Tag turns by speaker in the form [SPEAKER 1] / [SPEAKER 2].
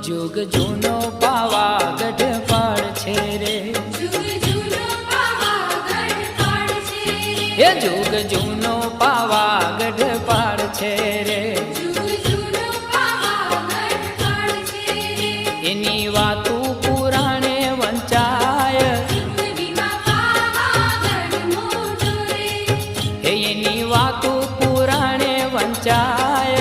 [SPEAKER 1] जुग जूनो पावागढ़ पाड़ छे रे, ये जुग जूनो पावागढ़ पाड़ छे रे, एनी वातू पुराणे वंचाय, एनी वातू पुराणे वंचाय,